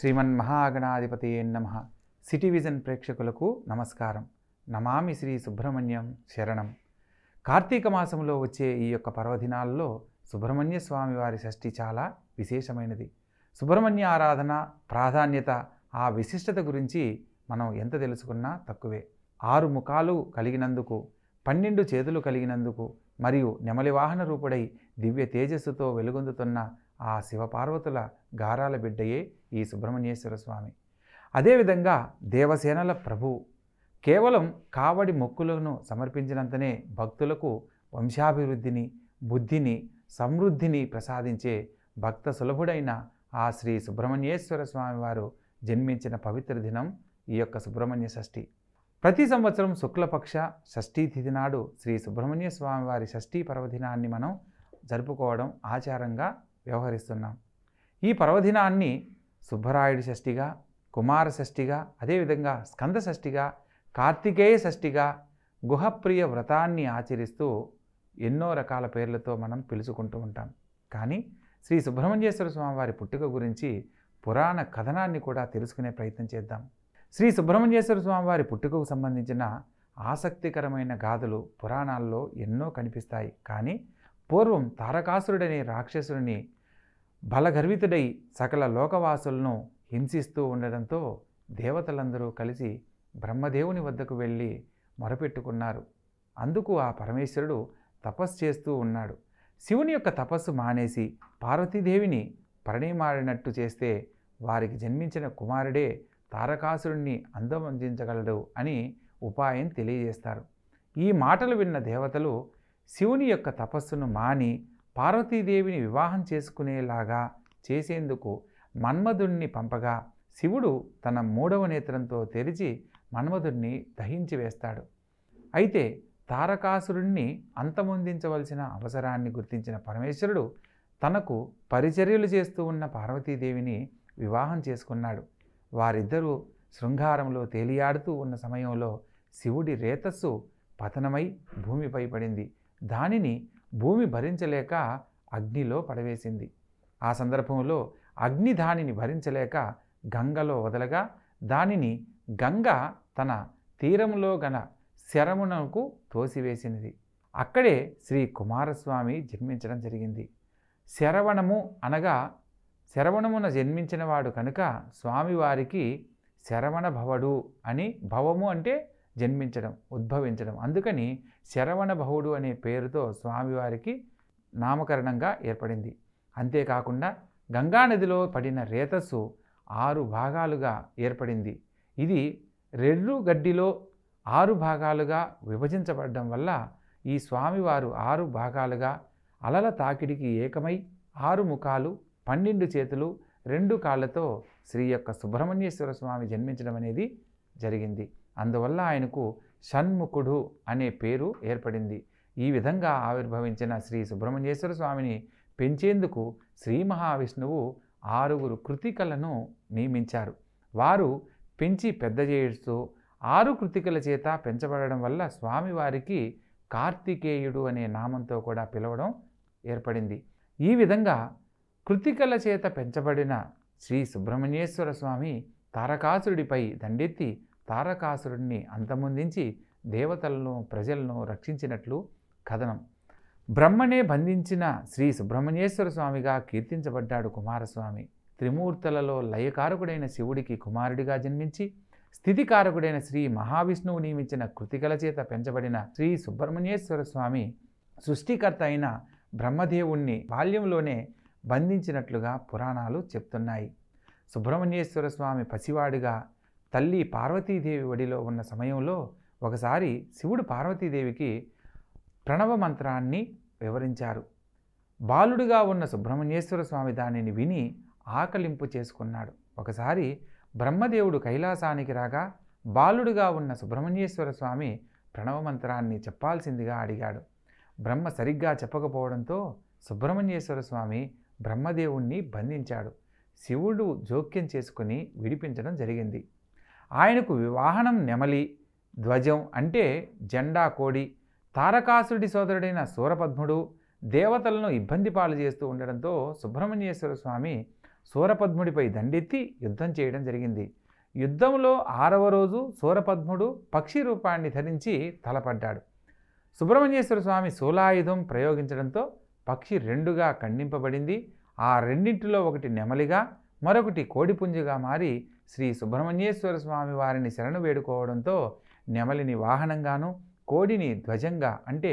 శ్రీమన్మహాగణాధిపతయే నమః. City vision ప్రేక్షకులకు నమస్కారం. నమామి శ్రీ సుబ్రహ్మణ్యం శరణం. కార్తీక మాసంలో వచ్చే ఈ యొక్క పర్వదినాల్లో సుబ్రహ్మణ్య స్వామి వారి షష్ఠి చాలా విశేషమైనది. సుబ్రహ్మణ్య ఆరాధన ప్రాధాన్యత, ఆ విశిష్టత గురించి మనం ఎంత తెలుసుకున్నా తక్కువే. 6 ముఖాలు కలిగినందుకు, 12 చేతులు కలిగినందుకు, మరియు నెమలి వాహన రూపుడై దివ్య తేజస్సుతో వెలుగొందుతున్న ఆ శివపార్వతుల గారాల బిడ్డయే ఈ సుబ్రహ్మణ్యేశ్వర స్వామి. అదేవిధంగా దేవసేనల ప్రభువు. కేవలం కావడి మొక్కులను సమర్పించినంతనే భక్తులకు వంశాభివృద్ధిని, బుద్ధిని, సమృద్ధిని ప్రసాదించే భక్త సులభుడైన ఆ శ్రీ సుబ్రహ్మణ్యేశ్వర స్వామి వారు జన్మించిన పవిత్ర దినం ఈ యొక్క సుబ్రహ్మణ్య షష్ఠి. ప్రతి సంవత్సరం శుక్లపక్ష షష్ఠీ తిథి నాడు శ్రీ సుబ్రహ్మణ్య స్వామి వారి షష్ఠీ పర్వదినాన్ని మనం జరుపుకోవడం ఆచారంగా వ్యవహరిస్తున్నాం. ఈ పర్వదినాన్ని సుబ్బరాయుడి షష్ఠిగా, కుమార షష్ఠిగా, అదేవిధంగా స్కంద షష్ఠిగా, కార్తికేయ షష్ఠిగా, గుహప్రియ వ్రతాన్ని ఆచరిస్తూ ఎన్నో రకాల పేర్లతో మనం పిలుచుకుంటూ ఉంటాం. కానీ శ్రీ సుబ్రహ్మణ్యేశ్వర స్వామి వారి పుట్టుక గురించి పురాణ కథనాన్ని కూడా తెలుసుకునే ప్రయత్నం చేద్దాం. శ్రీ సుబ్రహ్మణ్యేశ్వర స్వామి వారి పుట్టుకకు సంబంధించిన ఆసక్తికరమైన గాథలు పురాణాల్లో ఎన్నో కనిపిస్తాయి. కానీ పూర్వం తారకాసురుడనే రాక్షసుడిని బలగర్వితుడై సకల లోకవాసులను హింసిస్తూ ఉండడంతో దేవతలందరూ కలిసి బ్రహ్మదేవుని వద్దకు వెళ్ళి మొరపెట్టుకున్నారు. అందుకు ఆ పరమేశ్వరుడు తపస్సు చేస్తూ ఉన్నాడు. శివుని యొక్క తపస్సు మానేసి పార్వతీదేవిని పరిణయమాడినట్టు చేస్తే వారికి జన్మించిన కుమారుడే తారకాసురుణ్ణి అందమందించగలడు అని ఉపాయం తెలియజేస్తారు. ఈ మాటలు విన్న దేవతలు శివుని యొక్క తపస్సును మాని పార్వతీదేవిని వివాహం చేసుకునేలాగా చేసేందుకు మన్మధుణ్ణి పంపగా శివుడు తన 3వ నేత్రంతో తెరిచి మన్మధుణ్ణి దహించి వేస్తాడు. అయితే తారకాసురుణ్ణి అంతమొందించవలసిన అవసరాన్ని గుర్తించిన పరమేశ్వరుడు తనకు పరిచర్యలు చేస్తూ ఉన్న పార్వతీదేవిని వివాహం చేసుకున్నాడు. వారిద్దరూ శృంగారంలో తేలియాడుతూ ఉన్న సమయంలో శివుడి రేతస్సు పతనమై భూమిపై పడింది. దానిని భూమి భరించలేక అగ్నిలో పడవేసింది. ఆ సందర్భంలో అగ్ని దానిని భరించలేక గంగలో వదలగా దానిని గంగ తన తీరంలో గల శరవణమునకు తోసివేసినది. అక్కడే శ్రీ కుమారస్వామి జన్మించడం జరిగింది. శరవణము అనగా శరవణమున జన్మించినవాడు కనుక స్వామివారికి శరవణ భవుడు అని, భవము అంటే జన్మించడం, ఉద్భవించడం, అందుకని శరవణ భవుడు అనే పేరుతో స్వామివారికి నామకరణంగా ఏర్పడింది. అంతేకాకుండా గంగానదిలో పడిన రేతస్సు 6 భాగాలుగా ఏర్పడింది. ఇది రెర్రు గడ్డిలో 6 భాగాలుగా విభజించబడడం వల్ల ఈ స్వామివారు 6 భాగాలుగా అలల తాకిడికి ఏకమై 6 ముఖాలు, 12 చేతులు, 2 కాళ్ళతో శ్రీ యొక్క సుబ్రహ్మణ్యేశ్వర స్వామి జన్మించడం అనేది జరిగింది. అందువల్ల ఆయనకు షణ్ముఖుడు అనే పేరు ఏర్పడింది. ఈ విధంగా ఆవిర్భవించిన శ్రీ సుబ్రహ్మణ్యేశ్వర స్వామిని పెంచేందుకు శ్రీ మహావిష్ణువు 6 కృతికలను నియమించారు. వారు పెంచి పెద్ద చేస్తూ 6 కృతికల చేత పెంచబడడం వల్ల స్వామివారికి కార్తికేయుడు అనే నామంతో కూడా పిలవడం ఏర్పడింది. ఈ విధంగా కృతికల చేత పెంచబడిన శ్రీ సుబ్రహ్మణ్యేశ్వర స్వామి తారకాసురుడిపై దండెత్తి తారకాసురుడిని అంతమొందించి దేవతలను, ప్రజలను రక్షించినట్లు కథనం. బ్రహ్మనే బంధించిన శ్రీ సుబ్రహ్మణ్యేశ్వర స్వామిగా కీర్తించబడ్డాడు కుమారస్వామి. త్రిమూర్తులలో లయకారకుడైన శివుడికి కుమారుడిగా జన్మించి స్థితికారకుడైన శ్రీ మహావిష్ణువు నియమించిన కృతికల చేత పెంచబడిన శ్రీ సుబ్రహ్మణ్యేశ్వర స్వామి సృష్టికర్త అయిన బ్రహ్మదేవుణ్ణి బాల్యంలోనే బంధించినట్లుగా పురాణాలు చెప్తున్నాయి. సుబ్రహ్మణ్యేశ్వర స్వామి పసివాడిగా తల్లి పార్వతీదేవి ఒడిలో ఉన్న సమయంలో ఒకసారి శివుడు పార్వతీదేవికి ప్రణవ మంత్రాన్ని వివరించారు. బాలుడిగా ఉన్న సుబ్రహ్మణ్యేశ్వర స్వామి దానిని విని ఆకలింపు చేసుకున్నాడు. ఒకసారి బ్రహ్మదేవుడు కైలాసానికి రాగా బాలుడిగా ఉన్న సుబ్రహ్మణ్యేశ్వర స్వామి ప్రణవ మంత్రాన్ని చెప్పాల్సిందిగా అడిగాడు. బ్రహ్మ సరిగ్గా చెప్పకపోవడంతో సుబ్రహ్మణ్యేశ్వర స్వామి బ్రహ్మదేవుణ్ణి బంధించాడు. శివుడు జోక్యం చేసుకుని విడిపించడం జరిగింది. ఆయనకు వివాహనం నెమలి, ధ్వజం అంటే జెండా కోడి, తారకాసురుడి సోదరుడైన సూరపద్ముడు దేవతలను ఇబ్బంది పాలు చేస్తూ ఉండడంతో సుబ్రహ్మణ్యేశ్వర స్వామి సూరపద్ముడిపై దండెత్తి యుద్ధం చేయడం జరిగింది. యుద్ధంలో 6వ రోజు సూరపద్ముడు పక్షి రూపాన్ని ధరించి తలపడ్డాడు. సుబ్రహ్మణ్యేశ్వర స్వామి శూలాయుధం ప్రయోగించడంతో పక్షి రెండుగా ఖండింపబడింది. ఆ రెండింటిలో ఒకటి నెమలిగా, మరొకటి కోడిపుంజుగా మారి శ్రీ సుబ్రహ్మణ్యేశ్వర స్వామి వారిని శరణు వేడుకోవడంతో నెమలిని వాహనంగాను, కోడిని ధ్వజంగా అంటే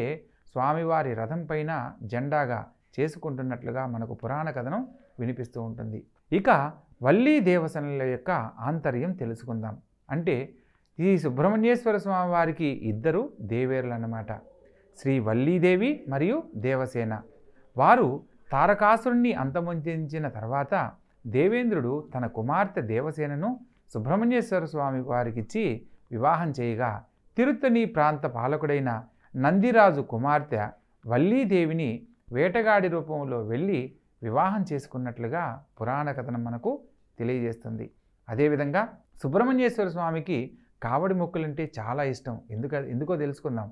స్వామివారి రథం పైన జెండాగా చేసుకుంటున్నట్లుగా మనకు పురాణ కథనం వినిపిస్తూ ఉంటుంది. ఇక వల్లీ దేవసనల యొక్క ఆంతర్యం తెలుసుకుందాం. అంటే ఈ సుబ్రహ్మణ్యేశ్వర స్వామి వారికి ఇద్దరు దేవేరులు అన్నమాట. శ్రీ వల్లీదేవి మరియు దేవసేన. వారు తారకాసురుణ్ణి అంతమొందించిన తర్వాత దేవేంద్రుడు తన కుమార్తె దేవసేనను సుబ్రహ్మణ్యేశ్వర స్వామి వారికిచ్చి వివాహం చేయగా, తిరుత్తణి ప్రాంత పాలకుడైన నందిరాజు కుమార్తె వల్లీదేవిని వేటగాడి రూపంలో వెళ్ళి వివాహం చేసుకున్నట్లుగా పురాణ కథనం మనకు తెలియజేస్తుంది. అదేవిధంగా సుబ్రహ్మణ్యేశ్వర స్వామికి కావడి మొక్కులంటే చాలా ఇష్టం. ఎందుకో తెలుసుకుందాం.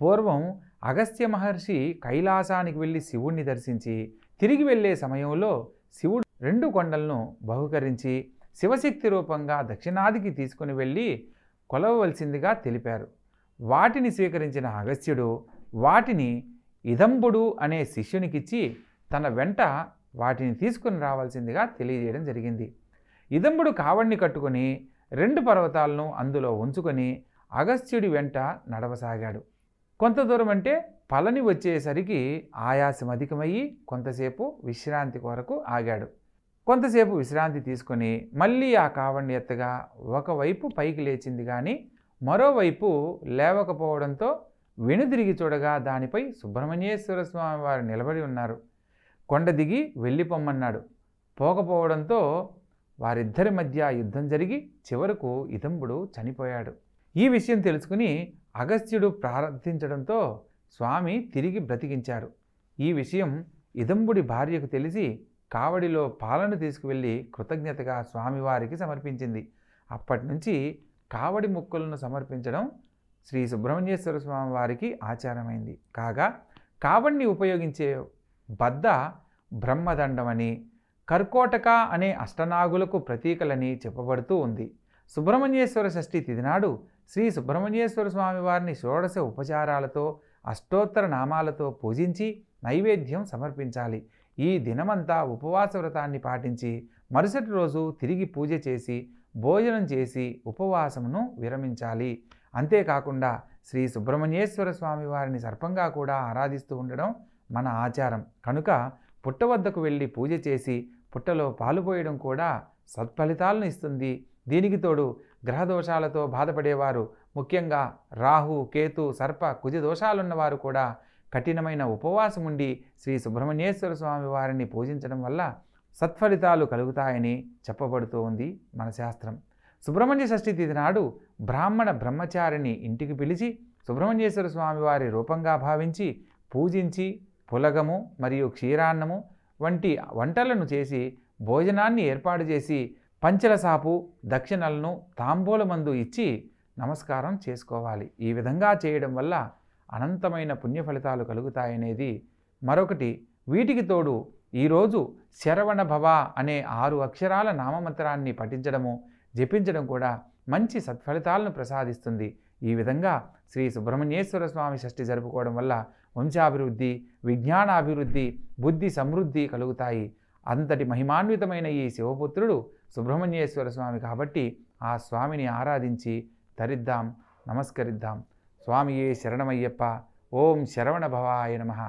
పూర్వం అగస్త్య మహర్షి కైలాసానికి వెళ్ళి శివుణ్ణి దర్శించి తిరిగి వెళ్ళే సమయంలో శివుడు 2 కొండలను బహుకరించి శివశక్తి రూపంగా దక్షిణాదికి తీసుకుని వెళ్ళి కొలవవలసిందిగా తెలిపారు. వాటిని స్వీకరించిన అగస్త్యుడు వాటిని ఇదంబుడు అనే శిష్యునికిచ్చి తన వెంట వాటిని తీసుకుని రావాల్సిందిగా తెలియజేయడం జరిగింది. ఇదంబుడు కావడిని కట్టుకొని 2 పర్వతాలను అందులో ఉంచుకొని అగస్త్యుడి వెంట నడవసాగాడు. కొంత దూరం అంటే పళని వచ్చేసరికి ఆయాసం అధికమయ్యి కొంతసేపు విశ్రాంతి కొరకు ఆగాడు. కొంతసేపు విశ్రాంతి తీసుకొని మళ్ళీ ఆ కావడిని ఎత్తగా ఒకవైపు పైకి లేచింది కానీ మరోవైపు లేవకపోవడంతో వెనుదిరిగి చూడగా దానిపై సుబ్రహ్మణ్యేశ్వర స్వామి వారు నిలబడి ఉన్నారు. కొండ దిగి వెళ్ళిపోమ్మన్నాడు. పోకపోవడంతో వారిద్దరి మధ్య యుద్ధం జరిగి చివరకు ఇదంబుడు చనిపోయాడు. ఈ విషయం తెలుసుకుని అగస్త్యుడు ప్రార్థించడంతో స్వామి తిరిగి బ్రతికించారు. ఈ విషయం ఇదంబుడి భార్యకు తెలిసి కావడిలో పాలను తీసుకువెళ్ళి కృతజ్ఞతగా స్వామివారికి సమర్పించింది. అప్పటి నుంచి కావడి ముక్కులను సమర్పించడం శ్రీ సుబ్రహ్మణ్యేశ్వర స్వామి వారికి ఆచారమైంది. కాగా కావడిని ఉపయోగించే బద్ద బ్రహ్మదండమని, కర్కోటక అనే అష్టనాగులకు ప్రతీకలని చెప్పబడుతూ ఉంది. సుబ్రహ్మణ్యేశ్వర షష్ఠి తిథి నాడు శ్రీ సుబ్రహ్మణ్యేశ్వర స్వామి వారిని షోడశ ఉపచారాలతో అష్టోత్తర నామాలతో పూజించి నైవేద్యం సమర్పించాలి. ఈ దినమంతా ఉపవాస వ్రతాన్ని పాటించి మరుసటి రోజు తిరిగి పూజ చేసి భోజనం చేసి ఉపవాసమును విరమించాలి. అంతేకాకుండా శ్రీ సుబ్రహ్మణ్యేశ్వర స్వామి వారిని సర్పంగా కూడా ఆరాధిస్తూ ఉండడం మన ఆచారం కనుక పుట్ట వద్దకు వెళ్ళి పూజ చేసి పుట్టలో పాలు పోయడం కూడా సత్ఫలితాలను ఇస్తుంది. దీనికి తోడు గ్రహదోషాలతో బాధపడేవారు, ముఖ్యంగా రాహు, కేతు, సర్ప, కుజ దోషాలున్నవారు కూడా కఠినమైన ఉపవాసం ఉండి శ్రీ సుబ్రహ్మణ్యేశ్వర స్వామి వారిని పూజించడం వల్ల సత్ఫలితాలు కలుగుతాయని చెప్పబడుతూ ఉంది మన శాస్త్రం. సుబ్రహ్మణ్య షష్ఠి తిథి నాడు బ్రాహ్మణ బ్రహ్మచారిని ఇంటికి పిలిచి సుబ్రహ్మణ్యేశ్వర స్వామి వారి రూపంగా భావించి పూజించి పులగము మరియు క్షీరాన్నము వంటి వంటలను చేసి భోజనాన్ని ఏర్పాటు చేసి పంచెల సాపు, దక్షిణలను తాంబూలమందు ఇచ్చి నమస్కారం చేసుకోవాలి. ఈ విధంగా చేయడం వల్ల అనంతమైన పుణ్య ఫలితాలు కలుగుతాయనేది మరొకటి. వీటికి తోడు ఈరోజు శరవణ భవ అనే 6 అక్షరాల నామమంత్రాన్ని పఠించడము, జపించడం కూడా మంచి సత్ఫలితాలను ప్రసాదిస్తుంది. ఈ విధంగా శ్రీ సుబ్రహ్మణ్యేశ్వర స్వామి షష్ఠి జరుపుకోవడం వల్ల వంశాభివృద్ధి, విజ్ఞానాభివృద్ధి, బుద్ధి సమృద్ధి కలుగుతాయి. అంతటి మహిమాన్వితమైన ఈ శివపుత్రుడు సుబ్రహ్మణ్యేశ్వర స్వామి కాబట్టి ఆ స్వామిని ఆరాధించి తరిద్దాం, నమస్కరిద్దాం. స్వామియే శరణమయ్యప్ప. ఓం శరవణ భవాయ నమః.